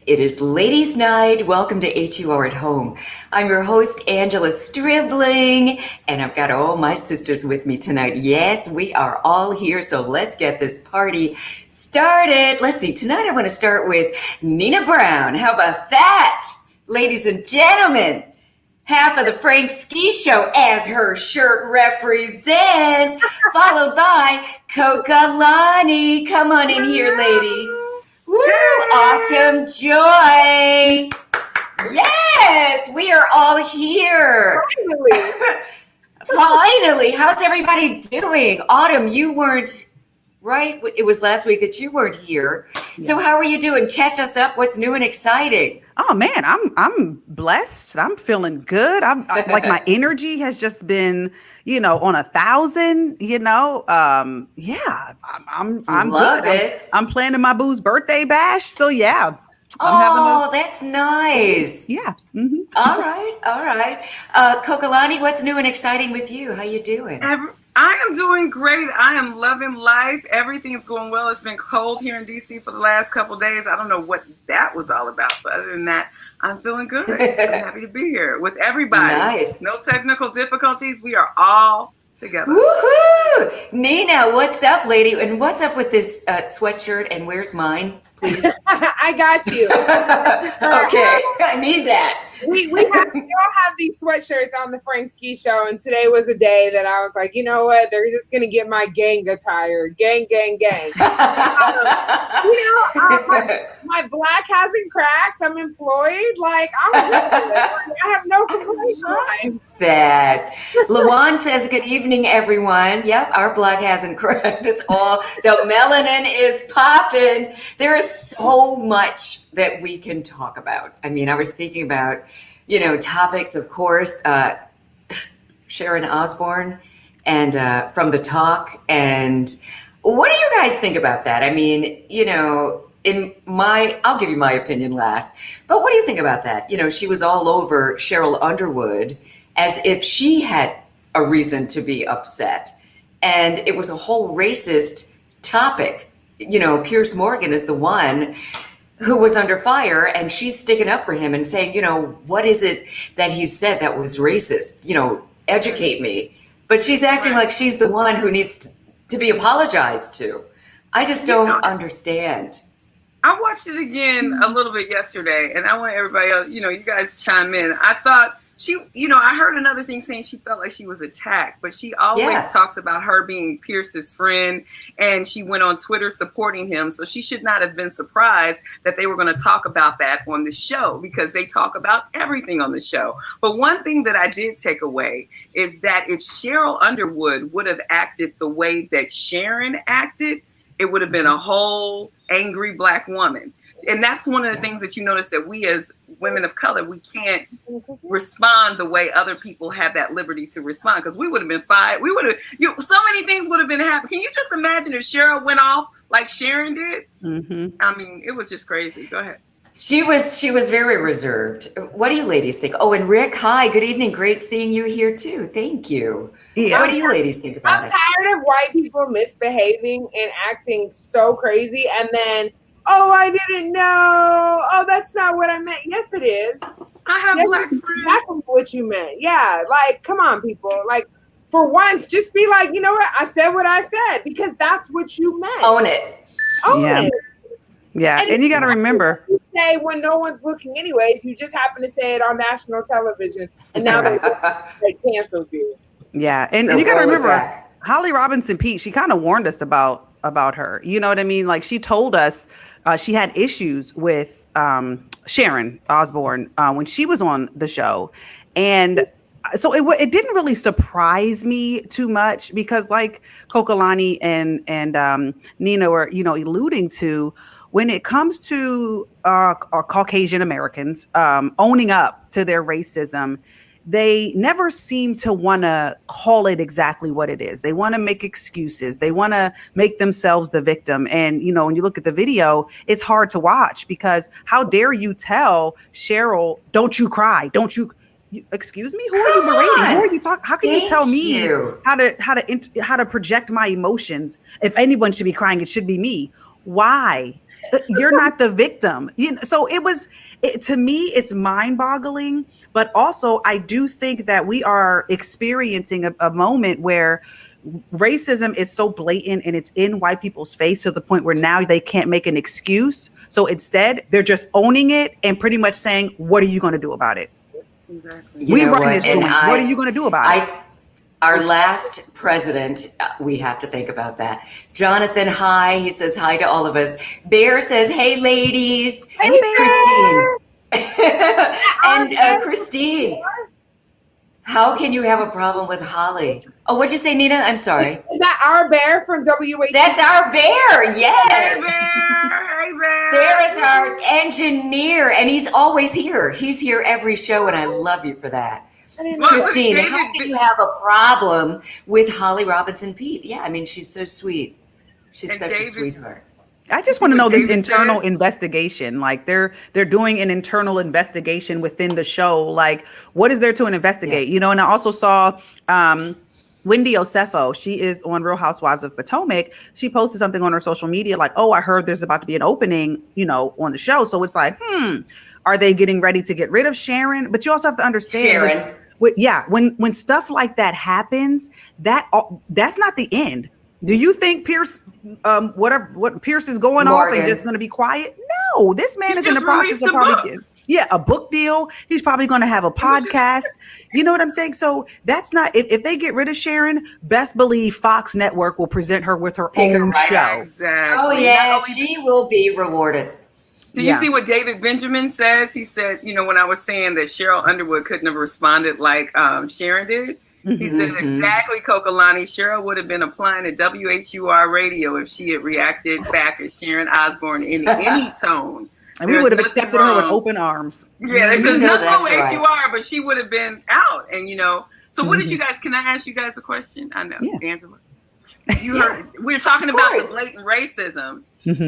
It is Ladies' Night. Welcome to HUR at Home. I'm your host, Angela Stribling, and I've got all my sisters with me tonight. Yes, we are all here, so let's get this party started. Let's see, tonight I want to start with Nina Brown. How about that? Ladies and gentlemen, half of the Frank Ski Show, as her shirt represents, followed by Coka-Lani. Come on in here, lady. Woo! Awesome joy. Yes, we are all here. Finally. How's everybody doing? Autumn, you weren't, right? It was last week that you weren't here. Yeah. So how are you doing? Catch us up. What's new and exciting? Oh man, I'm blessed. I'm feeling good. I'm like my energy has just been, on 1,000. I'm Love good. it. I'm planning my boo's birthday bash. So yeah. That's nice. Yeah. Mm-hmm. All right. Coka-Lani, what's new and exciting with you? How you doing? I am doing great. I am loving life. Everything's going well. It's been cold here in DC for the last couple of days. I don't know what that was all about, but other than that, I'm feeling good. I'm happy to be here with everybody. Nice. No technical difficulties. We are all together. Woohoo! Nina, what's up, lady? And what's up with this sweatshirt? And where's mine, please? I got you. Okay, I need that. We all have these sweatshirts on the Frank Ski Show, and today was a day that I was like, you know what? They're just gonna get my gang attire, gang. My black hasn't cracked. I'm employed. Like I have no complaints. That Lawan says, "Good evening, everyone." Yep, our black hasn't cracked. It's all the melanin is popping. There is so much that we can talk about. I mean, I was thinking about, topics, of course, Sharon Osbourne and from the talk. And what do you guys think about that? I mean, I'll give you my opinion last, but what do you think about that? She was all over Cheryl Underwood as if she had a reason to be upset. And it was a whole racist topic. Pierce Morgan is the one who was under fire, and she's sticking up for him and saying, what is it that he said that was racist? Educate me. But she's acting like she's the one who needs to be apologized to. I just don't understand. I watched it again a little bit yesterday, and I want everybody else, you guys chime in. I thought I heard another thing saying she felt like she was attacked, but she always talks about her being Pierce's friend, and she went on Twitter supporting him. So she should not have been surprised that they were going to talk about that on the show, because they talk about everything on the show. But one thing that I did take away is that if Cheryl Underwood would have acted the way that Sharon acted, it would have been a whole angry black woman. And that's one of the things that you notice, that we as women of color, we can't respond the way other people have that liberty to respond, because we would have been fired. We would have, so many things would have been happening. Can you just imagine if Cheryl went off like Sharon did? Mm-hmm. I mean, it was just crazy. Go ahead. She was very reserved. What do you ladies think? Oh, and Rick, hi, good evening. Great seeing you here too. Thank you. Yeah. What do you ladies think about it? I'm tired of white people misbehaving and acting so crazy, and then, oh, I didn't know. Oh, that's not what I meant. Yes, it is. I have black friends. That's what you meant. Yeah, like, come on, people. Like, for once, just be like, you know what? I said what I said, because that's what you meant. Own it. Own it. Yeah, and you got to remember. You say when no one's looking anyways, you just happen to say it on national television, and now they canceled you. Yeah, and you got to remember, Holly Robinson Peete, she kind of warned us about her. You know what I mean? Like, she told us she had issues with Sharon Osbourne when she was on the show. And so it didn't really surprise me too much, because like Coka-Lani and Nina were, alluding to, when it comes to Caucasian Americans owning up to their racism, they never seem to want to call it exactly what it is. They want to make excuses. They want to make themselves the victim. And, when you look at the video, it's hard to watch, because how dare you tell Cheryl, don't you cry? Don't you excuse me? Who are you berating? Who are you talking? How can you tell me how to project my emotions? If anyone should be crying, it should be me. Why? You're not the victim. So to me, it's mind-boggling. But also, I do think that we are experiencing a moment where racism is so blatant and it's in white people's face to the point where now they can't make an excuse. So instead, they're just owning it and pretty much saying, what are you going to do about it? Exactly. We run this joint. What are you going to do about it? Our last president, we have to think about that. Jonathan, hi. He says hi to all of us. Bear says, hey, ladies. Hey, Christine. And Christine, how can you have a problem with Holly? Oh, what'd you say, Nina? I'm sorry. Is that our Bear from WHUR? That's our Bear, yes. Hey, Bear. Hey, Bear. Bear is our engineer, and he's always here. He's here every show, and I love you for that. Christine, how can you have a problem with Holly Robinson Peete? Yeah, I mean, she's so sweet. She's such a sweetheart. I just want to know this internal investigation. Like they're doing an internal investigation within the show. Like, what is there to investigate? Yeah. And I also saw Wendy Osefo. She is on Real Housewives of Potomac. She posted something on her social media like, oh, I heard there's about to be an opening, on the show. So it's like, are they getting ready to get rid of Sharon? But you also have to understand Sharon. When stuff like that happens, that's not the end. Do you think Pierce, what Pierce is going off and just going to be quiet? No, this man is in the process of probably a book deal. He's probably going to have a podcast. You know what I'm saying? So that's not, if they get rid of Sharon, best believe Fox Network will present her with her own show. Exactly. Oh yeah, she will be rewarded. Did you see what David Benjamin says? He said, when I was saying that Cheryl Underwood couldn't have responded like Sharon did, he said exactly, Coka-Lani, Cheryl would have been applying to WHUR radio if she had reacted back at Sharon Osbourne in any tone. And we would have accepted her with open arms. Yeah, there's nothing wrong with HUR, but she would have been out. And, so what did you guys, can I ask you guys a question? I know, Angela. You heard, we were talking about the blatant racism.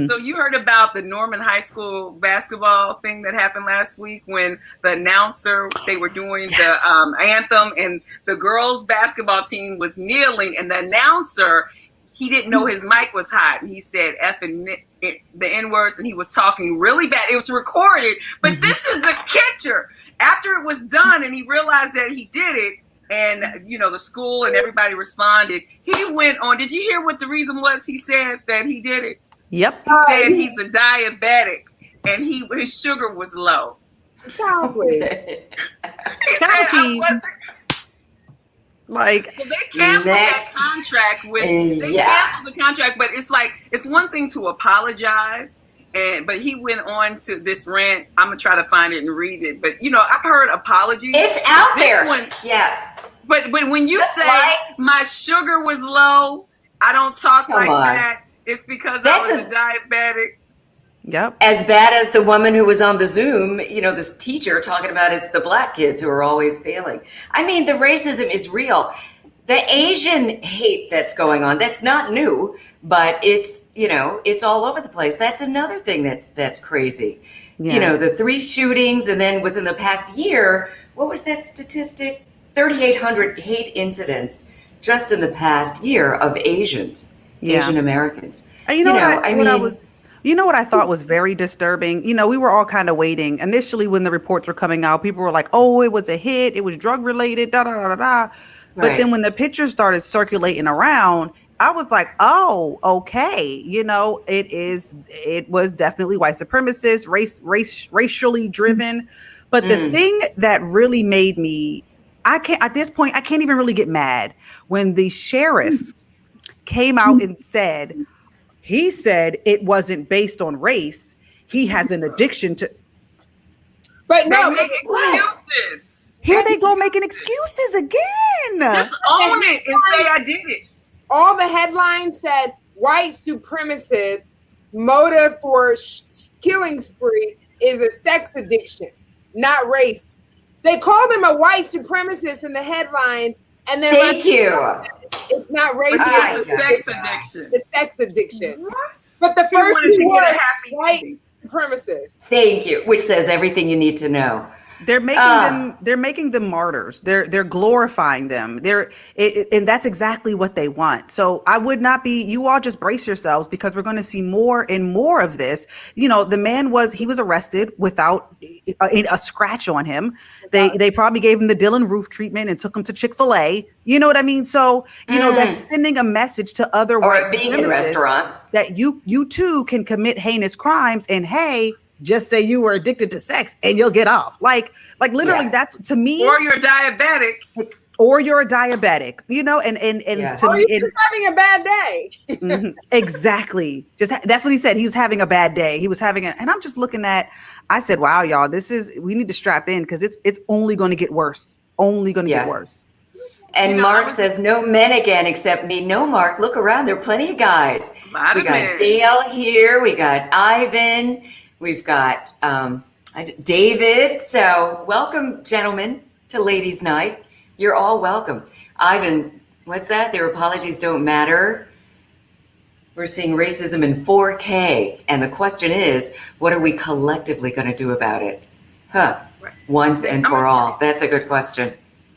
So you heard about the Norman High School basketball thing that happened last week when the announcer, they were doing the anthem and the girls basketball team was kneeling and the announcer, he didn't know his mic was hot and he said F and the N-words and he was talking really bad. It was recorded, but this is the catcher. After it was done and he realized that he did it, and, the school and everybody responded. He went on. Did you hear what the reason was? He said that he did it. Yep. He said he's a diabetic and his sugar was low. Chocolate. He said, like, so they canceled that contract canceled the contract, but it's one thing to apologize. But he went on to this rant. I'm gonna try to find it and read it. But I've heard apologies. It's out there. Yeah. But when you my sugar was low, I don't talk that. It's because I was a diabetic. Yep. As bad as the woman who was on the Zoom, this teacher talking about it's the black kids who are always failing. I mean, the racism is real. The Asian hate that's going on, that's not new, but it's, it's all over the place. That's another thing that's crazy. Yeah. The 3 shootings and then within the past year, what was that statistic? 3,800 hate incidents just in the past year of Asian Americans. And you know what I thought was very disturbing? We were all kind of waiting. Initially, when the reports were coming out, people were like, oh, it was a hit. It was drug related, da, da, da, da, da. But then when the pictures started circulating around, I was like, oh, okay. It was definitely white supremacist, racially driven. But the thing that really made me, at this point, I can't even really get mad when the sheriff came out and said it wasn't based on race. He has an addiction to. But no, make excuses. Here they go making excuses again. Just own it and say I did it. All the headlines said white supremacist motive for killing spree is a sex addiction, not race. They called him a white supremacist in the headlines, and then thank you. It's not race. It's a sex addiction. It's sex addiction. What? But the first two words, white supremacist. Thank you, which says everything you need to know. They're making them martyrs. They're glorifying them. And that's exactly what they want. So I would not be. You all just brace yourselves because we're going to see more and more of this. You know, the man was arrested without a scratch on him. They probably gave him the Dylan Roof treatment and took him to Chick-fil-A. You know what I mean? So you know that's sending a message to other white being in a restaurant that you too can commit heinous crimes. And hey, just say you were addicted to sex and you'll get off. Like literally that's to me. Or you're diabetic. Or you're a diabetic, you know, and to me, you're just having a bad day. Exactly. That's what he said. He was having a bad day. He was having and I'm just looking at, I said, wow, y'all, we need to strap in because it's only going to get worse. Only going to get worse. And Mark says, no men again except me. No, Mark, look around. There are plenty of guys. We got Dale here. We got Ivan. We've got David. So welcome, gentlemen, to Ladies' Night. You're all welcome. Ivan, what's that? Their apologies don't matter. We're seeing racism in 4K. And the question is, what are we collectively going to do about it? Once and for all. That's a good question.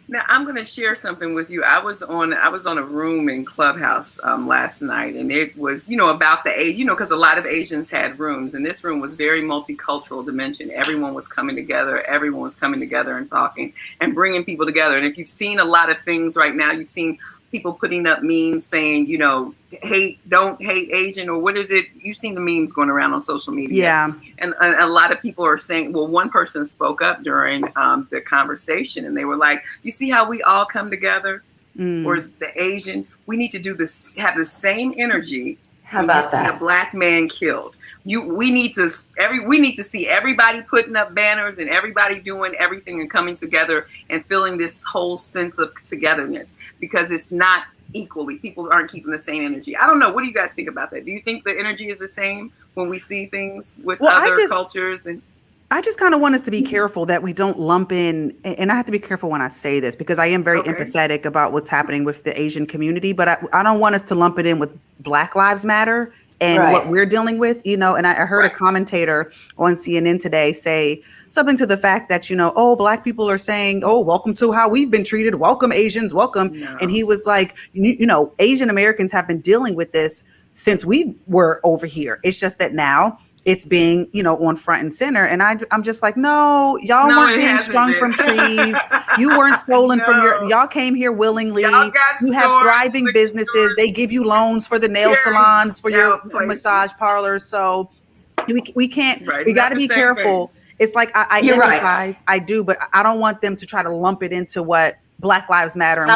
Now I'm going to share something with you. I was on a room in Clubhouse last night, and it was, about the age, because a lot of Asians had rooms, and this room was very multicultural dimension. Everyone was coming together. Everyone was coming together and talking and bringing people together. And if you've seen a lot of things right now, you've seen people putting up memes saying, don't hate Asian, or what is it? You've seen the memes going around on social media. Yeah. And a lot of people are saying, well, one person spoke up during the conversation, and they were like, you see how we all come together? Or the Asian, we need to do this, have the same energy. How about that? A black man killed. We need to see everybody putting up banners and everybody doing everything and coming together and feeling this whole sense of togetherness, because it's not equally. People aren't keeping the same energy. I don't know. What do you guys think about that? Do you think the energy is the same when we see things with other cultures? And I just kind of want us to be careful that we don't lump in, and I have to be careful when I say this because I am very empathetic about what's happening with the Asian community, but I don't want us to lump it in with Black Lives Matter and what we're dealing with, and I heard a commentator on CNN today say something to the fact that, Black people are saying, welcome to how we've been treated. Welcome, Asians, welcome. No. And he was like, Asian Americans have been dealing with this since we were over here. It's just that now it's being, on front and center. And I'm just like, no, y'all weren't being strung from trees. You weren't stolen from y'all came here willingly. You have thriving businesses. They give you loans for the nail salons, for your massage parlors. So we can't, we got to be careful. It's like, I empathize, I do, but I don't want them to try to lump it into what Black Lives Matter. And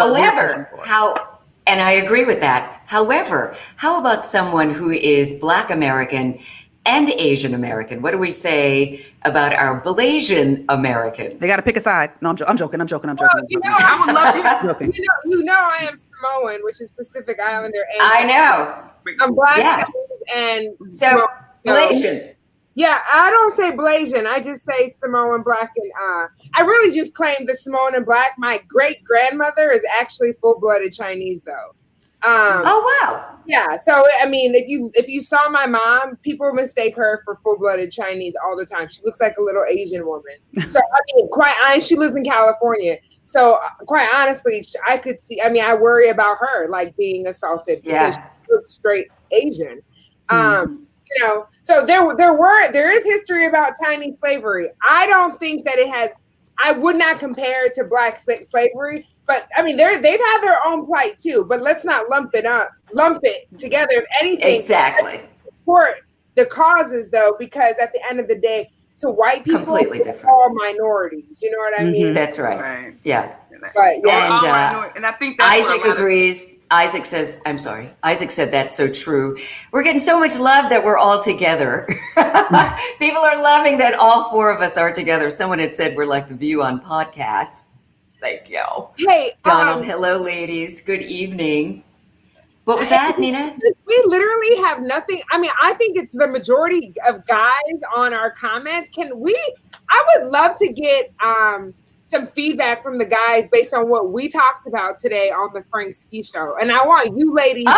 and I agree with that. However, how about someone who is Black American and Asian American? What do we say about our Blasian Americans? They got to pick a side. No, I'm joking. Well, I would love to. I am Samoan, which is Pacific Islander. And I know. I'm Black, and so Blasian. Yeah, I don't say Blasian. I just say Samoan, Black, and I really just claim the Samoan and Black. My great grandmother is actually full-blooded Chinese, though. Oh wow! Yeah, so I mean, if you saw my mom, people mistake her for full-blooded Chinese all the time. She looks like a little Asian woman. So I mean, quite honest, she lives in California. So quite honestly, I could see. I mean, I worry about her like being assaulted because she looks straight Asian. So there is history about Chinese slavery. I don't think that it has. I would not compare it to Black slavery. But I mean, they've had their own plight too. But let's not lump it together. If anything, exactly. Support the causes though, because at the end of the day, to white people, completely different. All minorities. You know what I mean? That's right. Yeah. But and I think that's Isaac agrees. Isaac says, I'm sorry. Isaac said that's so true. We're getting so much love that we're all together. People are loving that all four of us are together. Someone had said we're like the View on podcast. Thank you. Hey, Donald, hello, ladies. Good evening. What was that, Nina? We literally have nothing. I mean, I think it's the majority of guys on our comments. I would love to get some feedback from the guys based on what we talked about today on the Frank Ski Show. And I want you ladies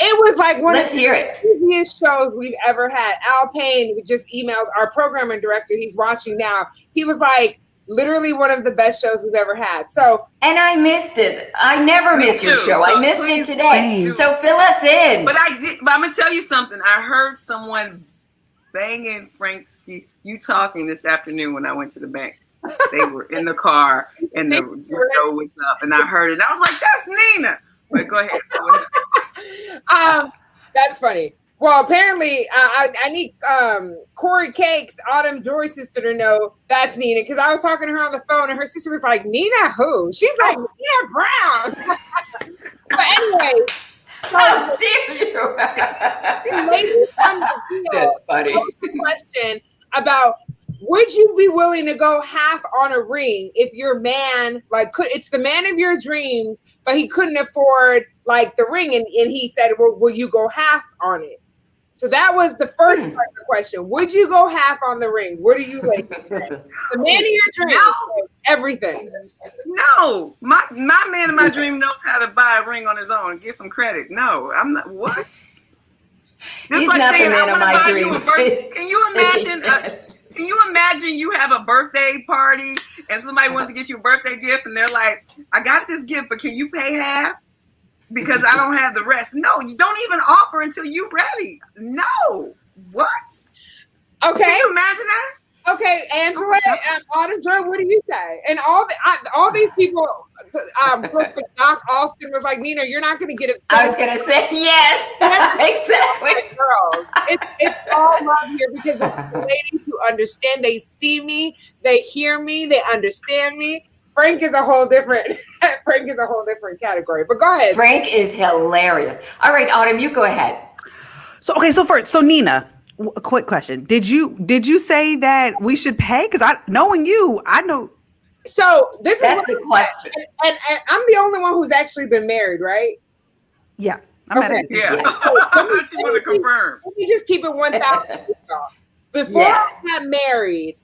It was like one Let's of hear the it. easiest shows we've ever had. Al Payne just emailed our programming director. He's watching now. He was like, literally one of the best shows we've ever had. So, and I missed it. I never miss your show. So I missed it today. So fill us in. But I did. But I'm gonna tell you something. I heard someone banging you talking this afternoon when I went to the bank. They were in the car and the window was up, and I heard it. And I was like, "That's Nina." But go ahead. That's funny. Well, apparently, I need Corey Cakes, Autumn Joy's sister, to know that's Nina, because I was talking to her on the phone, and her sister was like, "Nina who?" She's like, "Nina Brown." But anyway, how dare you? That's funny. Question about: would you be willing to go half on a ring if your man, it's the man of your dreams, but he couldn't afford the ring, and he said, "Well, will you go half on it?" So that was the first part of the question. Would you go half on the ring? What do you like? The man of your dreams, everything. No, my man of my dream knows how to buy a ring on his own and get some credit. No, I'm not. What? That's like saying, I want to buy you a birthday. Can you imagine? Can you imagine you have a birthday party and somebody wants to get you a birthday gift and they're like, "I got this gift, but can you pay half? Because I don't have the rest." No, you don't even offer until you're ready. No. What? Okay. Can you imagine that? Okay, Angela, Autumn Joy, what do you say? And all these people, Doc Austin was like, "Nina, you're not going to get it." I was going to say yes, exactly. Girls, it's all love here because the ladies who understand, they see me, they hear me, they understand me. Frank is a whole different category. But go ahead. Frank is hilarious. All right, Autumn, you go ahead. So Nina, a quick question. Did you say that we should pay? Because knowing you, I know. So that's the question. And I'm the only one who's actually been married, right? Yeah. Yeah. I just want to confirm. Let me just keep it 1,000. Before I got married,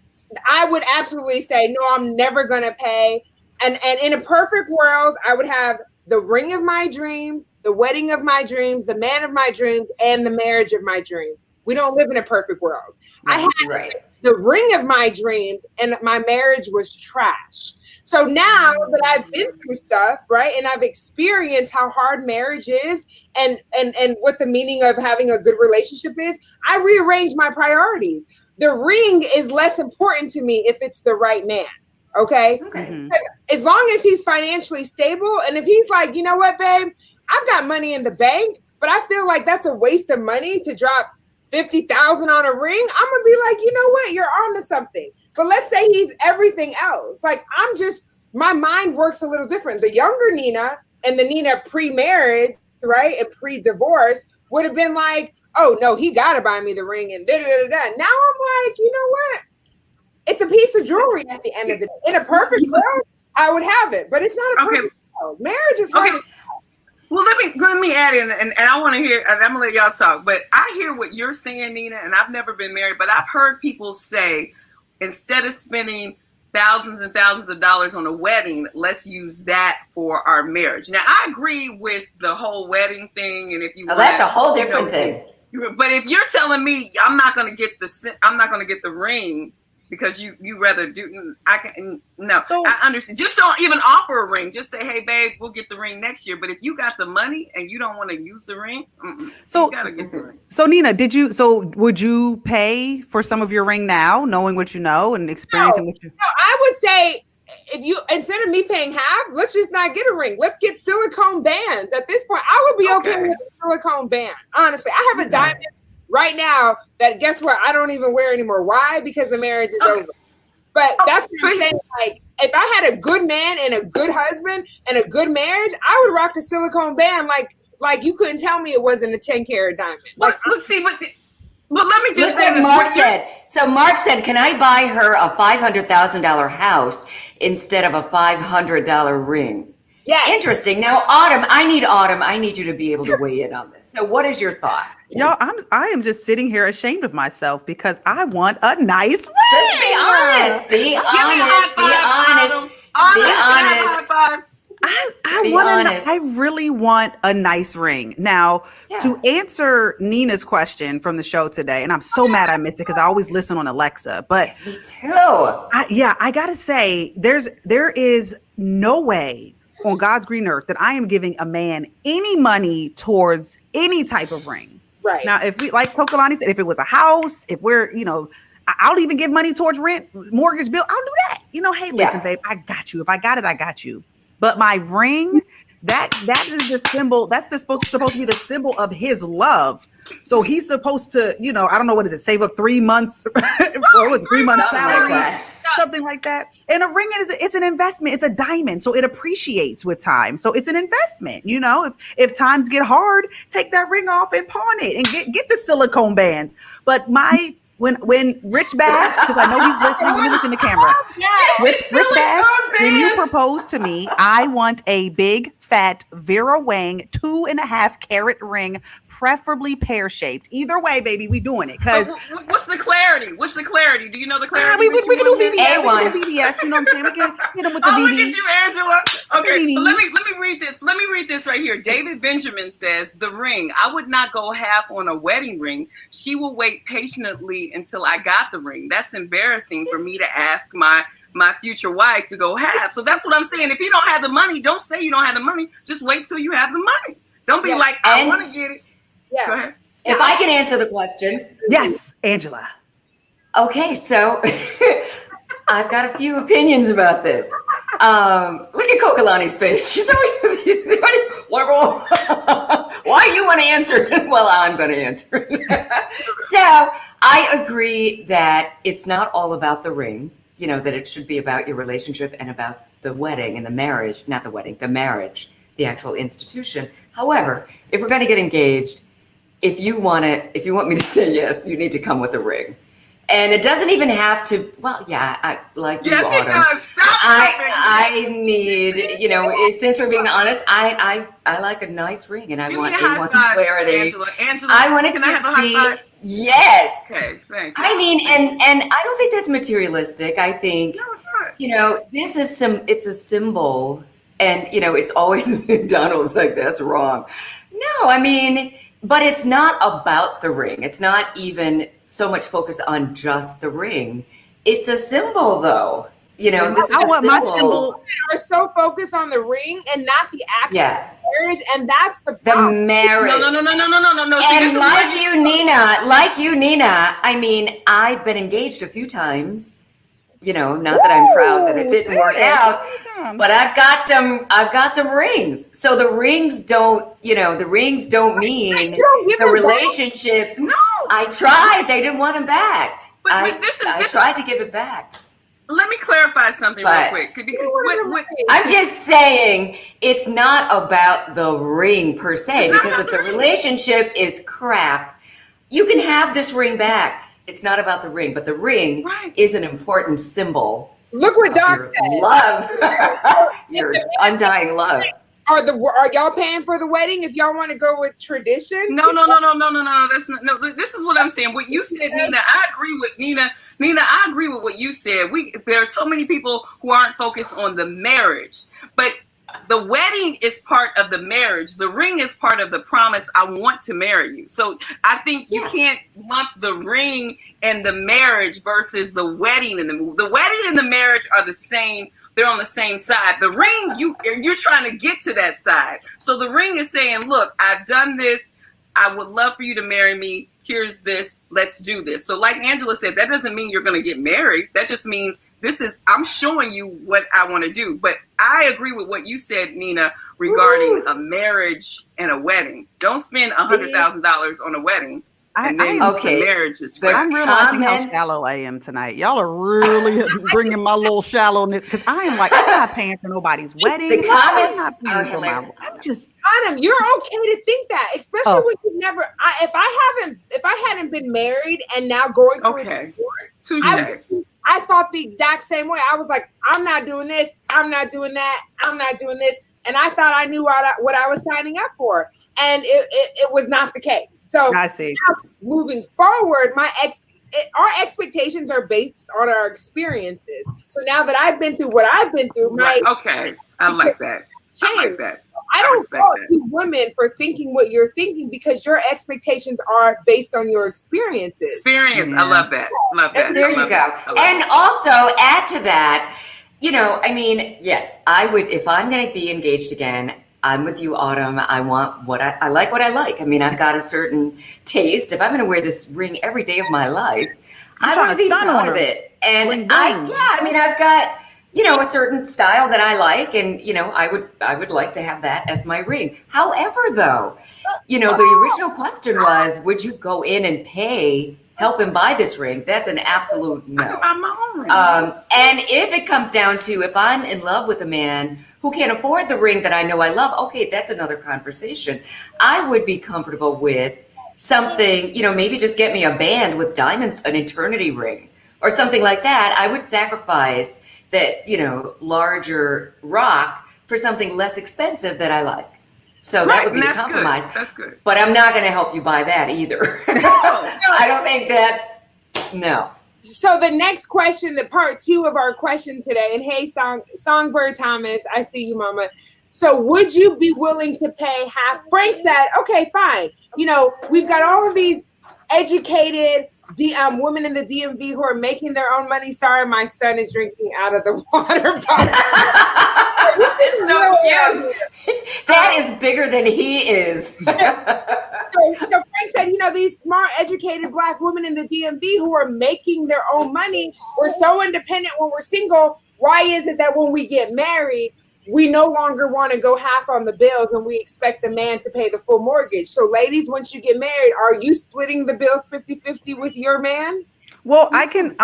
I would absolutely say, no, I'm never going to pay. And in a perfect world, I would have the ring of my dreams, the wedding of my dreams, the man of my dreams, and the marriage of my dreams. We don't live in a perfect world. I had the ring of my dreams, and my marriage was trash. So now that I've been through stuff, right, and I've experienced how hard marriage is and what the meaning of having a good relationship is, I rearranged my priorities. The ring is less important to me if it's the right man. Okay. Mm-hmm. As long as he's financially stable. And if he's like, you know what, babe, I've got money in the bank, but I feel like that's a waste of money to drop $50,000 on a ring. I'm going to be like, you know what? You're on to something. But let's say he's everything else. Like my mind works a little different. The younger Nina and the Nina pre-marriage, right, and pre-divorce would have been like, oh no, he got to buy me the ring and da-da-da-da. Now I'm like, you know what? It's a piece of jewelry at the end of the day. In a perfect world, I would have it, but it's not a perfect world. Marriage is hard. Okay. Well, let me add in, and I want to hear, and I'm going to let y'all talk, but I hear what you're saying, Nina, and I've never been married, but I've heard people say, instead of spending thousands and thousands of dollars on a wedding, let's use that for our marriage. Now, I agree with the whole wedding thing, and if you that's a whole different thing. But if you're telling me I'm not going to get the ring because you rather do, So I understand. Just don't even offer a ring. Just say, hey, babe, we'll get the ring next year. But if you got the money and you don't want to use the ring, you gotta get the ring. So Nina, would you pay for some of your ring now, knowing what you know and experiencing what you? No, I would say, if you, instead of me paying half, let's just not get a ring. Let's get silicone bands. At this point, I would be okay with a silicone band. Honestly, I have a diamond right now that, guess what? I don't even wear anymore. Why? Because the marriage is over. But that's what I'm saying. Like, if I had a good man and a good husband and a good marriage, I would rock a silicone band. Like you couldn't tell me it wasn't a 10-carat diamond. Like, let's see what. Well, let me just say this. Mark said. So Mark said, "Can I buy her a $500,000 house instead of a $500 ring?" Yeah. Interesting. Now, Autumn, I need you to be able to weigh in on this. So, what is your thought? Y'all, I am just sitting here ashamed of myself because I want a nice ring. Just be honest. Be honest. Be honest. Be honest. I really want a nice ring. Now, to answer Nina's question from the show today, and I'm so mad I missed it because I always listen on Alexa. But me too. I gotta say, there is no way on God's green earth that I am giving a man any money towards any type of ring. Right. Now, if we, like Coka-Lani said, if it was a house, if we're, I'll even give money towards rent, mortgage bill. I'll do that. Hey, listen, babe, I got you. If I got it, I got you. But my ring, that is the symbol. That's supposed to be the symbol of his love. So he's supposed to, I don't know, what is it? Save up 3 months or was 3 months salary, something like that. And a ring it's an investment. It's a diamond, so it appreciates with time. So it's an investment. If times get hard, take that ring off and pawn it and get the silicone band. But when Rich Bass, because I know he's listening, let me look in the camera. Rich Bass, when you propose to me, I want a big, fat Vera Wang 2.5 carat ring, preferably pear-shaped. Either way, baby, we doing it. Cause what's the clarity? Do you know the clarity? We can do VVS. We can do VVS. You know what I'm saying? We can hit them with the VV. Look at you, Angela. Okay, let me read this. Let me read this right here. David Benjamin says, the ring. I would not go half on a wedding ring. She will wait patiently until I got the ring. That's embarrassing for me to ask my future wife to go half. So that's what I'm saying. If you don't have the money, don't say you don't have the money. Just wait till you have the money. Don't be like, I want to get it. Yeah. Go ahead. If I can answer the question. Yes, Angela. Okay, so I've got a few opinions about this. Look at Coka-Lani's face. She's always why do you want to answer? Well, I'm going to answer. So I agree that it's not all about the ring, that it should be about your relationship and about the wedding and the marriage, not the wedding, the marriage, the actual institution. However, if we're going to get engaged, if you want me to say yes, you need to come with a ring. And it doesn't even have to, I like you, Autumn. Yes, it does. Stop. I need, since we're being honest, I like a nice ring, and I want clarity. Angela, I want it can I have a high five? Yes. Okay, thanks. I mean, and I don't think that's materialistic. I think, no, it's not. this is it's a symbol, and, it's always McDonald's like, that's wrong. No, I mean, but it's not about the ring. It's not even so much focus on just the ring. It's a symbol, though. This is a symbol. My symbol. Are so focused on the ring and not the actual marriage, and that's the problem. The marriage. No. And like you, Nina. I mean, I've been engaged a few times. Not that I'm proud that it didn't work out, but I've got some rings. So the rings don't mean the relationship. No, I tried. They didn't want them back. But I tried to give it back. Let me clarify something real quick. Because I'm just saying it's not about the ring per se, because if the relationship is crap, you can have this ring back. It's not about the ring, but the ring is an important symbol. Look what Doc said. Love. Your undying love. Are y'all paying for the wedding if y'all want to go with tradition? No. That's not. No, this is what I'm saying. What you said, Nina, I agree with Nina. Nina, I agree with what you said. There are so many people who aren't focused on the marriage, but the wedding is part of the marriage. The ring is part of the promise. I want to marry you. So I think you can't lump the ring and the marriage versus the wedding and the wedding and the marriage are the same. They're on the same side. The ring, you're trying to get to that side. So the ring is saying, look, I've done this. I would love for you to marry me. Here's this. Let's do this. So like Angela said, that doesn't mean you're going to get married. That just means I'm showing you what I want to do. But I agree with what you said, Nina, regarding a marriage and a wedding. Don't spend $100,000 on a wedding. And then marriage is great. I'm realizing how shallow I am tonight. Y'all are really bringing my little shallowness, because I am like, I'm not paying for nobody's wedding. The comments are hilarious. I'm just, Adam, you're okay to think that, especially when you never. If I hadn't been married and now going through a divorce, touche. I thought the exact same way. I was like, I'm not doing this. I'm not doing that. I'm not doing this. And I thought I knew what I was signing up for. And it was not the case. So I see. Now, moving forward, our expectations are based on our experiences. So now that I've been through what I've been through, I like that. I like that. I don't fault you women for thinking what you're thinking because your expectations are based on your experiences. I love that. There you go. And also add to that, you know, I mean, yes, I would, if I'm going to be engaged again, I'm with you, Autumn. I want what I like what I like. I mean, I've got a certain taste. If I'm going to wear this ring every day of my life, I want to be proud of it. And I mean, I've got, you know, a certain style that I like, and you know, I would like to have that as my ring. However, though, you know, the original question was, would you go in and help him buy this ring? That's an absolute no. I can buy my own ring. And if it comes down to, if I'm in love with a man who can't afford the ring that I know I love, okay, that's another conversation. I would be comfortable with something, you know, maybe just get me a band with diamonds, an eternity ring, or something like that. I would sacrifice that, you know, larger rock for something less expensive that I like. So that would be a compromise. That's good. But I'm not going to help you buy that either. I don't think that's, no. So the next question, the part 2 of our question today, and hey, Songbird Thomas, I see you, Mama. So would you be willing to pay half? Frank said, okay, fine. You know, we've got all of these educated women in the DMV who are making their own money. Sorry, my son is drinking out of the water bottle. It's so cute. That is bigger than he is. So Frank said, you know, these smart, educated Black women in the DMV who are making their own money, we're so independent when we're single. Why is it that when we get married, we no longer want to go half on the bills and we expect the man to pay the full mortgage? So ladies, once you get married, are you splitting the bills 50-50 with your man? Well, I can,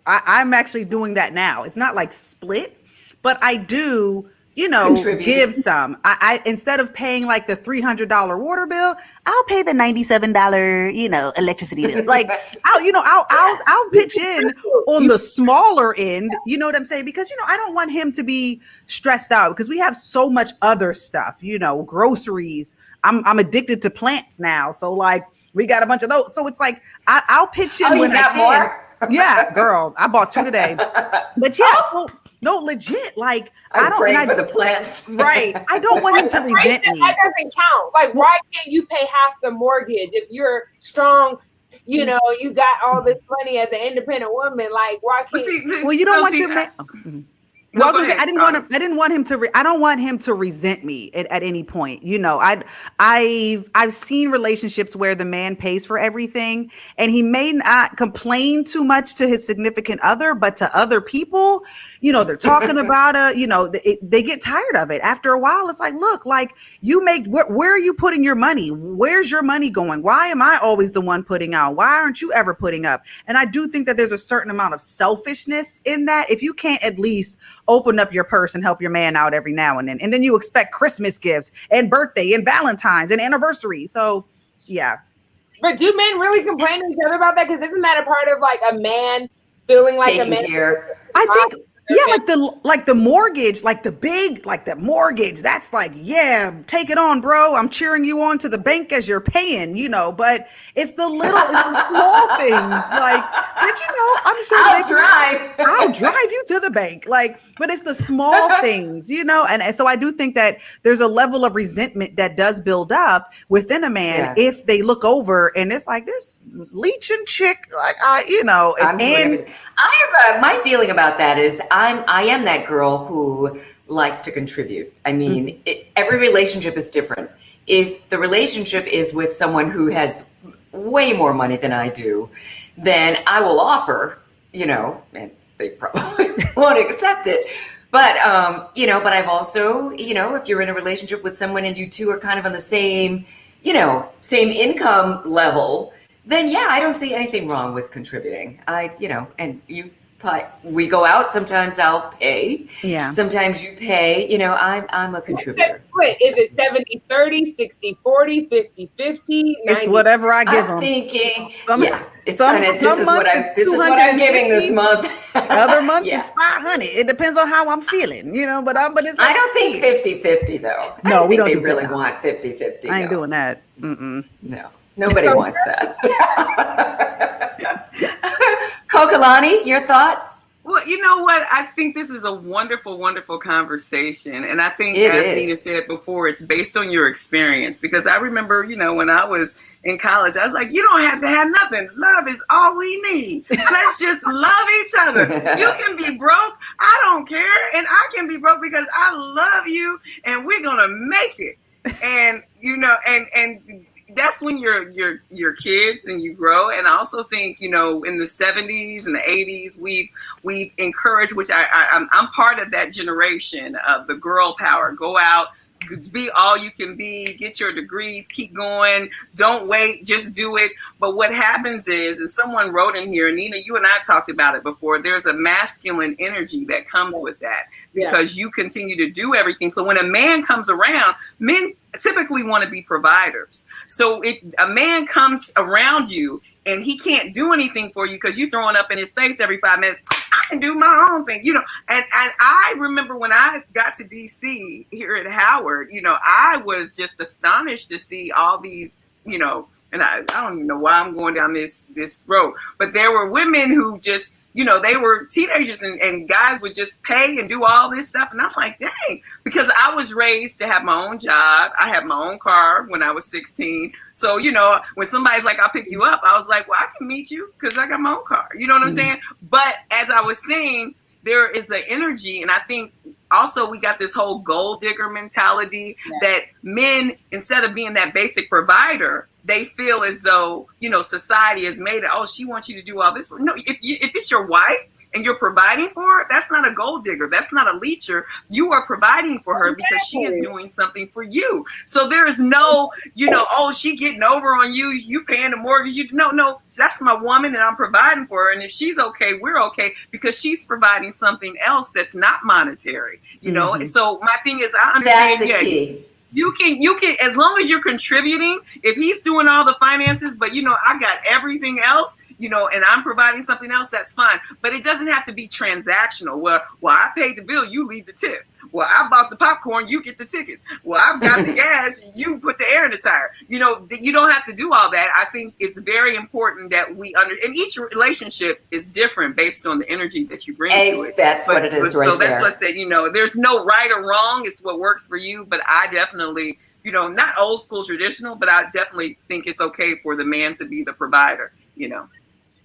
I'm actually doing that now. It's not like split, but I do, you know, give some. I instead of paying like the $300 water bill, I'll pay the $97, you know, electricity bill. Like I'll pitch in on the smaller end. You know what I'm saying? Because, you know, I don't want him to be stressed out because we have so much other stuff, you know, groceries. I'm addicted to plants now. So like we got a bunch of those. So it's like, I'll pitch in when I can. More? Yeah, girl, I bought 2 today. But yes, well, no, legit. Like I don't for the plants. Right. I don't want him to resent me. That doesn't count. Like, why can't you pay half the mortgage if you're strong? You know, you got all this money as an independent woman. Like, why can't? Well, you don't want your man. Well, I didn't want him to. I don't want him to resent me at any point. You know, I've seen relationships where the man pays for everything, and he may not complain too much to his significant other, but to other people, you know, they're talking about it. You know, they get tired of it. After a while, it's like, look, like you make. Where are you putting your money? Where's your money going? Why am I always the one putting out? Why aren't you ever putting up? And I do think that there's a certain amount of selfishness in that. If you can't at least open up your purse and help your man out every now and then you expect Christmas gifts and birthday and Valentine's and anniversary. So yeah. But do men really complain to each other about that? Because isn't that a part of like a man feeling like taking a man care? I think like the mortgage, like the mortgage, that's like, yeah, take it on, bro. I'm cheering you on to the bank as you're paying, you know, but it's the small things. Like, did you know, I'm sure I'll drive you to the bank. Like, but it's the small things, you know, and so I do think that there's a level of resentment that does build up within a man if they look over and it's like this leeching chick, like and I have my feeling about that is I am that girl who likes to contribute. I mean, every relationship is different. If the relationship is with someone who has way more money than I do, then I will offer, you know, and they probably won't accept it. But, you know, but I've also, you know, if you're in a relationship with someone and you two are kind of on the same, you know, same income level, then yeah, I don't see anything wrong with contributing. And we go out, sometimes I'll pay. Yeah. Sometimes you pay, you know, I'm a contributor. Is it 70-30, 60-40, 50-50? It's whatever I give them. I'm thinking, this is what I'm giving this month. Other month it's 500. It depends on how I'm feeling, you know, but it's like, I don't think 50-50 though. No, we don't think they really want 50-50. I ain't doing that. Mm-mm. No. Nobody wants that. Coka-Lani, your thoughts? Well, Well, you know what? I think this is a wonderful, wonderful conversation. And I think, as Nina said before, it's based on your experience. Because I remember, when I was in college, I was like, you don't have to have nothing. Love is all we need. Let's just love each other. You can be broke. I don't care. And I can be broke because I love you and we're going to make it. And, and that's when you're kids and you grow. And I also think, in the 70s and the 80s, we've encouraged, which I'm part of that generation of the girl power. Go out, be all you can be, get your degrees, keep going, don't wait, just do it. But what happens is, and someone wrote in here, Nina, you and I talked about it before, there's a masculine energy that comes with that because you continue to do everything. So when a man comes around, men typically want to be providers. So if a man comes around you and he can't do anything for you because you're throwing up in his face every 5 minutes, I can do my own thing, and I remember when I got to DC here at Howard, I was just astonished to see all these, and I don't even know why I'm going down this road, but there were women who just, they were teenagers and guys would just pay and do all this stuff. And I'm like, dang, because I was raised to have my own job. I had my own car when I was 16. So, when somebody's like, I'll pick you up, I was like, well, I can meet you because I got my own car. You know what I'm saying? But as I was saying, there is an energy. And I think also we got this whole gold digger mentality that men, instead of being that basic provider, they feel as though, society has made it, oh, she wants you to do all this. No, if it's your wife and you're providing for her, that's not a gold digger. That's not a leecher. You are providing for her because she is doing something for you. So there is no, oh, she getting over on you. You paying the mortgage. No, that's my woman and I'm providing for her. And if she's okay, we're okay because she's providing something else that's not monetary, And so my thing is, I understand. That's the key. You can, as long as you're contributing, if he's doing all the finances, but I got everything else, and I'm providing something else, that's fine. But it doesn't have to be transactional. Well, I paid the bill, you leave the tip. Well, I bought the popcorn, you get the tickets. Well, I've got the gas, you put the air in the tire. You don't have to do all that. I think it's very important that and each relationship is different based on the energy that you bring to it. That's what it is right there. So that's what I said, there's no right or wrong. It's what works for you. But I definitely, not old school traditional, but I definitely think it's okay for the man to be the provider,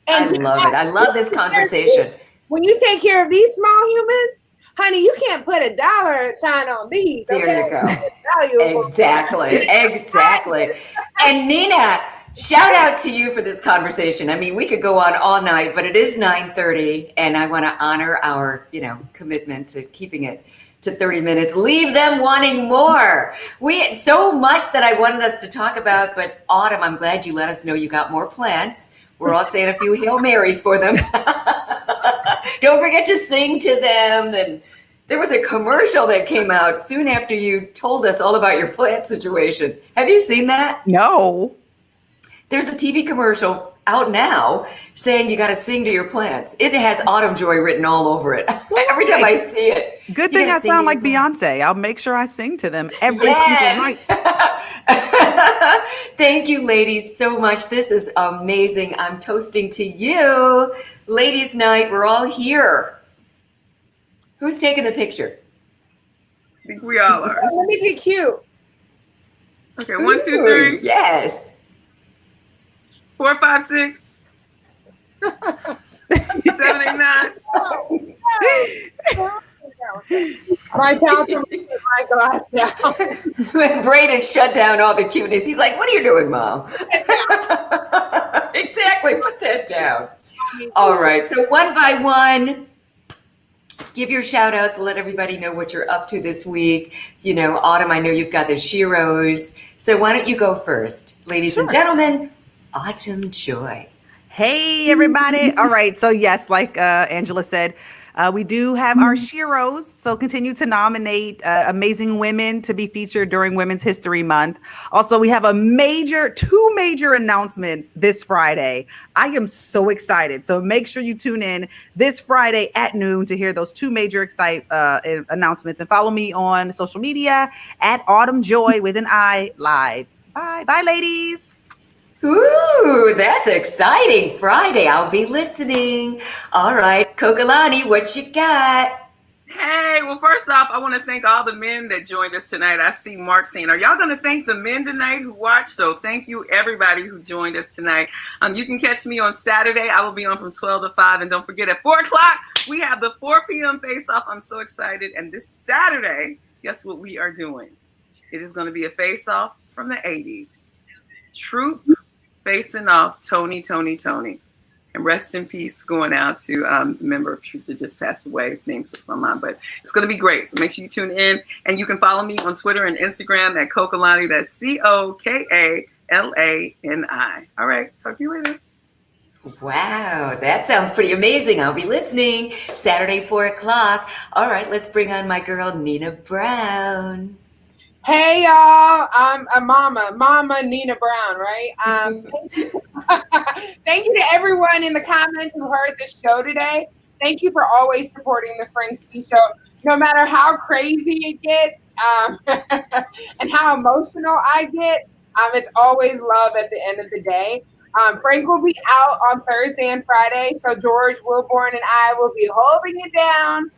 I love it. I love this conversation. When you take care of these small humans, honey, you can't put a dollar sign on these. There you go. Exactly. And Nina, shout out to you for this conversation. I mean, we could go on all night, but it is 9:30, and I want to honor our, commitment to keeping it to 30 minutes. Leave them wanting more. We had so much that I wanted us to talk about, but Autumn, I'm glad you let us know you got more plants. We're all saying a few Hail Marys for them. Don't forget to sing to them. And there was a commercial that came out soon after you told us all about your plant situation. Have you seen that? No. There's a TV commercial out now saying you got to sing to your plants. It has Autumn Joy written all over it. Every time I see it. Good thing I sound like Beyonce. I'll make sure I sing to them every single night. Thank you, ladies, so much. This is amazing. I'm toasting to you. Ladies' night, we're all here. Who's taking the picture? I think we all are. Let me get cute. Okay, 1, 2, 3. Yes. 4, 5, 6. 7, 8, 9. My counsel my glass down. When Braden shut down all the cuteness, he's like, "What are you doing, Mom?" Exactly. Put that down. All right. So one by one, give your shout outs. Let everybody know what you're up to this week. Autumn, I know you've got the Sheroes. So why don't you go first? Ladies and gentlemen, Autumn Joy. Hey, everybody. All right. So yes, like Angela said, we do have our Sheroes. So continue to nominate amazing women to be featured during Women's History Month. Also, we have two major announcements this Friday. I am so excited. So make sure you tune in this Friday at noon to hear those two major announcements, and follow me on social media at Autumn Joy with an I live. Bye. Bye, ladies. Ooh, that's exciting. Friday, I'll be listening. All right, Coka-Lani, what you got? Hey, well, first off, I want to thank all the men that joined us tonight. I see Mark saying, are y'all going to thank the men tonight who watched? So thank you, everybody who joined us tonight. You can catch me on Saturday. I will be on from 12 to 5. And don't forget, at 4 o'clock, we have the 4 p.m. face-off. I'm so excited. And this Saturday, guess what we are doing? It is going to be a face-off from the 80s. Troop facing off Tony. And rest in peace going out to the member of Truth that just passed away. His name slips my mind, but it's going to be great. So make sure you tune in. And you can follow me on Twitter and Instagram at Coka-Lani. That's Cokalani. All right. Talk to you later. Wow, that sounds pretty amazing. I'll be listening Saturday, 4 o'clock. All right, let's bring on my girl, Nina Brown. Hey, y'all. I'm a Mama Nina Brown, right? Thank you to everyone in the comments who heard this show today. Thank you for always supporting the Frank Speed Show, no matter how crazy it gets and how emotional I get. It's always love at the end of the day. Frank will be out on Thursday and Friday, so George Wilborn and I will be holding it down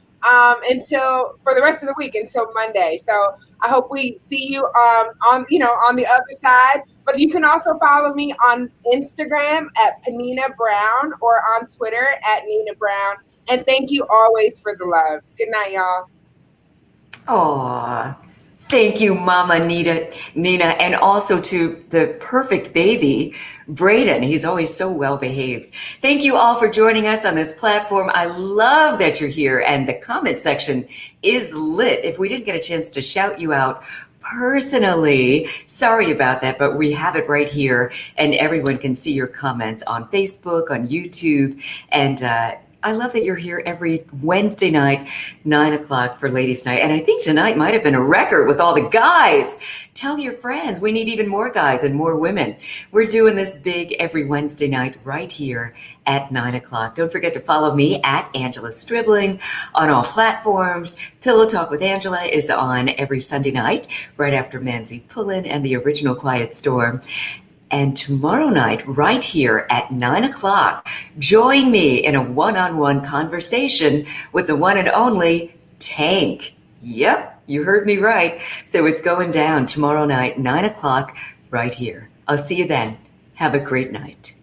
for the rest of the week until Monday. So I hope we see you on the other side. But you can also follow me on Instagram at Panina Brown or on Twitter at Nina Brown. And thank you always for the love. Good night, y'all. Aw, thank you, Mama Nina, and also to the perfect baby, Braden. He's always so well behaved. Thank you all for joining us on this platform. I love that you're here, and the comment section is lit. If we didn't get a chance to shout you out personally, sorry about that, but we have it right here, and everyone can see your comments on Facebook, on YouTube, and I love that you're here every Wednesday night, 9 o'clock for Ladies' Night. And I think tonight might have been a record with all the guys. Tell your friends. We need even more guys and more women. We're doing this big every Wednesday night right here at 9 o'clock. Don't forget to follow me at Angela Stribling on all platforms. Pillow Talk with Angela is on every Sunday night right after Manzi Pullen and the Original Quiet Storm. And tomorrow night, right here at 9 o'clock, join me in a one-on-one conversation with the one and only Tank. Yep, you heard me right. So it's going down tomorrow night, 9 o'clock, right here. I'll see you then. Have a great night.